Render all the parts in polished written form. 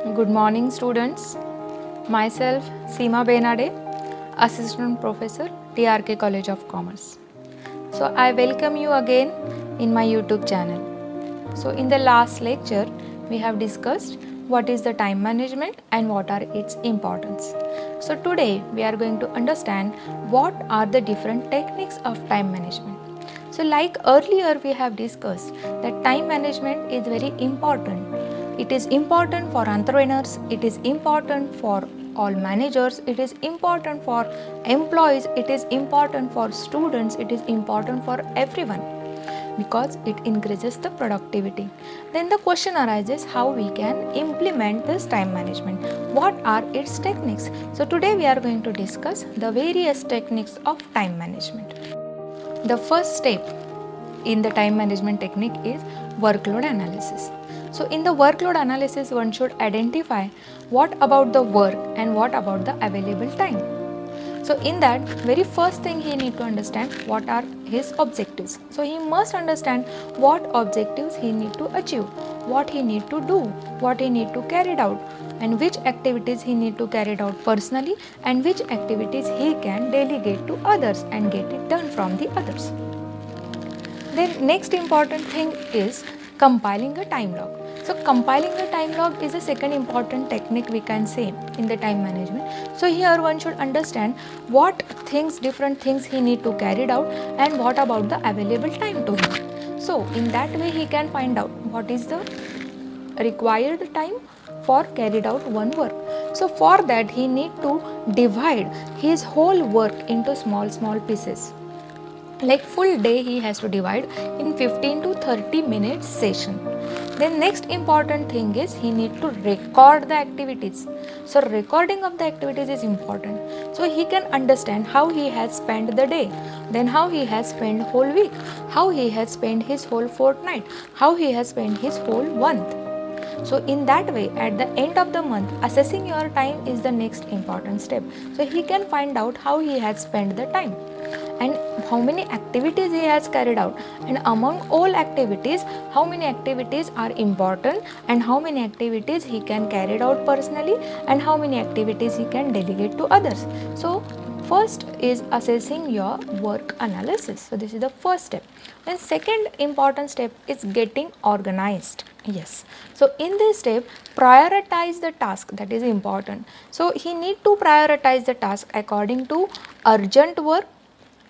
Good morning, students. Myself, Seema Benade, Assistant Professor, TRK College of Commerce. So, I welcome you again in my YouTube channel. So, in the last lecture, we have discussed what is the time management and what are its importance. So, today we are going to understand what are the different techniques of time management. So, like earlier we have discussed that time management is very important. It is important for entrepreneurs, it is important for all managers, it is important for employees, it is important for students, it is important for everyone because it increases the productivity. Then the question arises how we can implement this time management. What are its techniques? So today we are going to discuss the various techniques of time management. The first step in the time management technique is workload analysis. So in the workload analysis, one should identify what about the work and what about the available time. So in that, very first thing he need to understand what are his objectives. So he must understand what objectives he need to achieve, what he need to do, what he need to carry out, and which activities he need to carry out personally and which activities he can delegate to others and get it done from the others. Then next important thing is compiling a time log. So compiling a time log is a second important technique we can say in the time management. So here one should understand what things, different things he need to carry out and what about the available time to him. So in that way he can find out what is the required time for carried out one work. So for that he need to divide his whole work into small pieces. Like full day he has to divide in 15 to 30 minutes session. Then next important thing is he need to record the activities. So recording of the activities is important. So he can understand how he has spent the day, then how he has spent whole week, how he has spent his whole fortnight, how he has spent his whole month. So in that way, at the end of the month, assessing your time is the next important step. So he can find out how he has spent the time and how many activities he has carried out, and among all activities how many activities are important and how many activities he can carry out personally and how many activities he can delegate to others. So first is assessing your work analysis. So this is the first step. Then second important step is getting organized. Yes, so in this step prioritize the task, that is important. So he need to prioritize the task according to urgent work,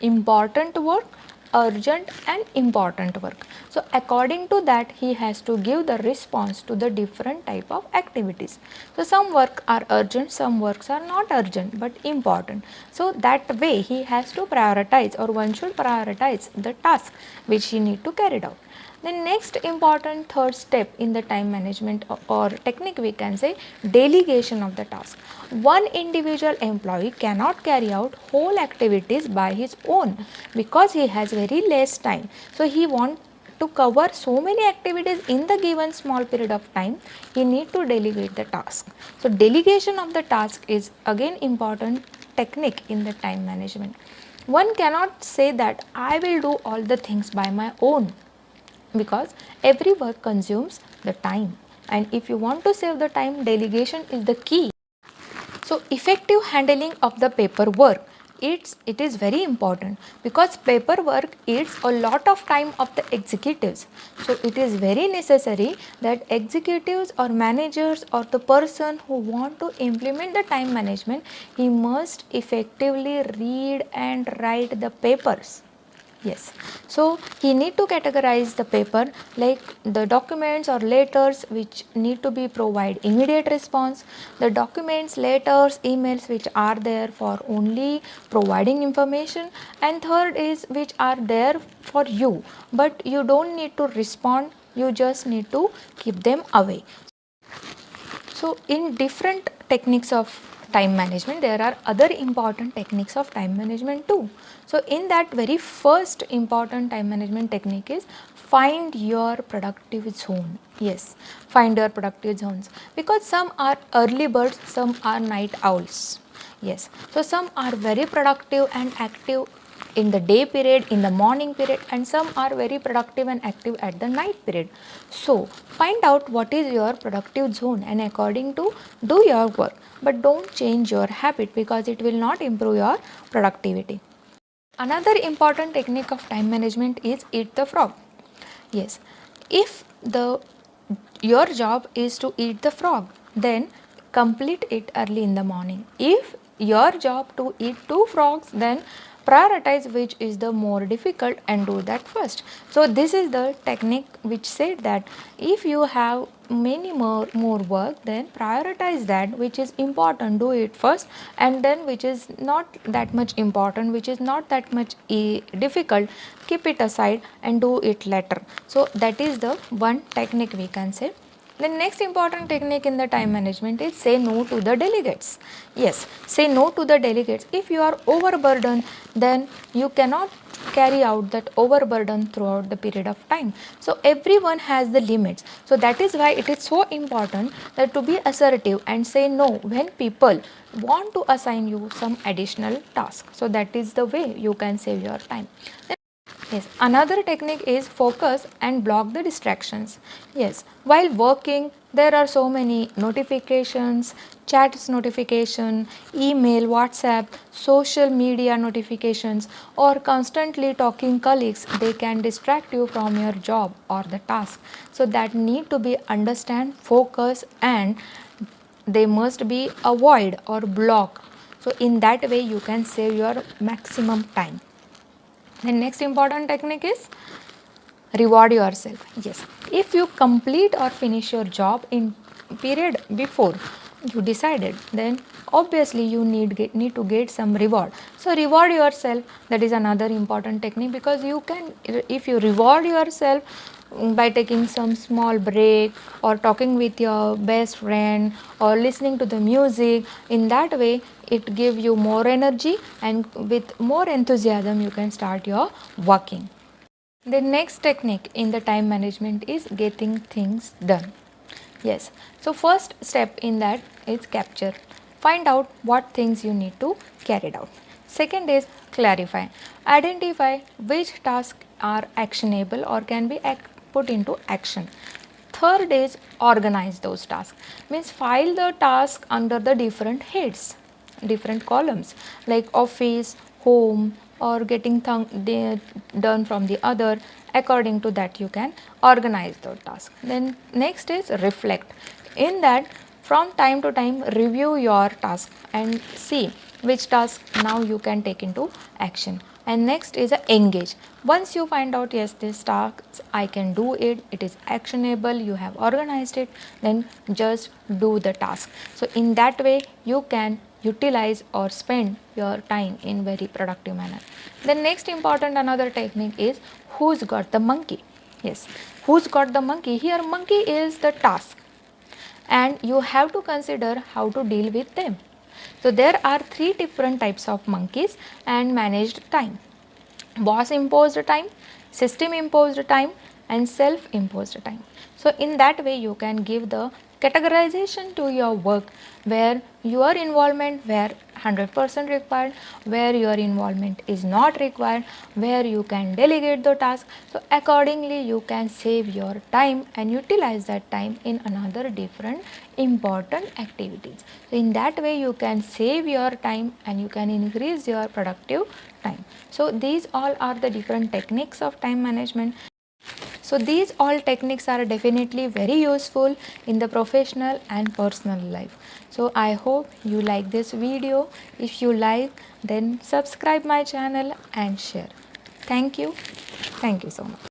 important work, urgent and important work. So according to that he has to give the response to the different type of activities. So some work are urgent, some works are not urgent but important. So that way he has to prioritize, or one should prioritize the task which he need to carry out. The next important third step in the time management or technique we can say delegation of the task. One individual employee cannot carry out whole activities by his own because he has very less time. So he wants to cover so many activities in the given small period of time, he need to delegate the task. So delegation of the task is again important technique in the time management. One cannot say that I will do all the things by my own, because every work consumes the time, and if you want to save the time, delegation is the key. So effective handling of the paperwork, it is very important because paperwork eats a lot of time of the executives. So it is very necessary that executives or managers or the person who want to implement the time management, he must effectively read and write the papers. Yes, so he need to categorize the paper like the documents or letters which need to be provide immediate response, the documents, letters, emails which are there for only providing information, and third is which are there for you but you don't need to respond, you just need to keep them away. So in different techniques of time management, there are other important techniques of time management too. So in that very first important time management technique is find your productive zone. Yes, find your productive zones, because some are early birds, some are night owls. Yes, so some are very productive and active in the day period, in the morning period, and some are very productive and active at the night period. So find out what is your productive zone and according to do your work, but don't change your habit because it will not improve your productivity. Another important technique of time management is eat the frog. Yes, if your job is to eat the frog, then complete it early in the morning. If your job to eat two frogs, then prioritize which is the more difficult and do that first. So this is the technique which said that if you have many more work, then prioritize that which is important, do it first, and then which is not that much important, which is not that much difficult, keep it aside and do it later. So that is the one technique we can say. The next important technique in the time management is say no to the delegates. Yes, say no to the delegates. If you are overburdened, then you cannot carry out that overburden throughout the period of time. So everyone has the limits. So that is why it is so important that to be assertive and say no when people want to assign you some additional task. So that is the way you can save your time. Yes, another technique is focus and block the distractions. Yes, while working, there are so many notifications, chats notification, email, WhatsApp, social media notifications, or constantly talking colleagues. They can distract you from your job or the task. So that need to be understand, focus, and they must be avoid or block. So in that way, you can save your maximum time. The next important technique is reward yourself. Yes, if you complete or finish your job in period before you decided, then obviously you need to get some reward. So reward yourself, that is another important technique, because you can, if you reward yourself by taking some small break or talking with your best friend or listening to the music, in that way it gives you more energy and with more enthusiasm you can start your working. The next technique in the time management is getting things done. Yes, so first step in that is capture. Find out what things you need to carry out. Second is clarify. Identify which tasks are actionable or can be put into action. Third is organize those tasks. Means file the task under the different heads, different columns like office, home, or getting done from the other. According to that you can organize the task. Then next is reflect. In that, from time to time review your task and see which task now you can take into action. And next is engage. Once you find out, yes, this task I can do it, it is actionable, you have organized it, then just do the task. So in that way you can utilize or spend your time in very productive manner. The next important another technique is who's got the monkey. Yes, who's got the monkey? Here monkey is the task and you have to consider how to deal with them. So there are three different types of monkeys and managed time: boss imposed time, system imposed time, and self imposed time. So in that way you can give the categorization to your work where your involvement where 100% required, where your involvement is not required, where you can delegate the task. So accordingly you can save your time and utilize that time in another different important activities. So in that way you can save your time and you can increase your productive time. So these all are the different techniques of time management. So these all techniques are definitely very useful in the professional and personal life. So I hope you like this video. If you like, then subscribe my channel and share. Thank you. Thank you so much.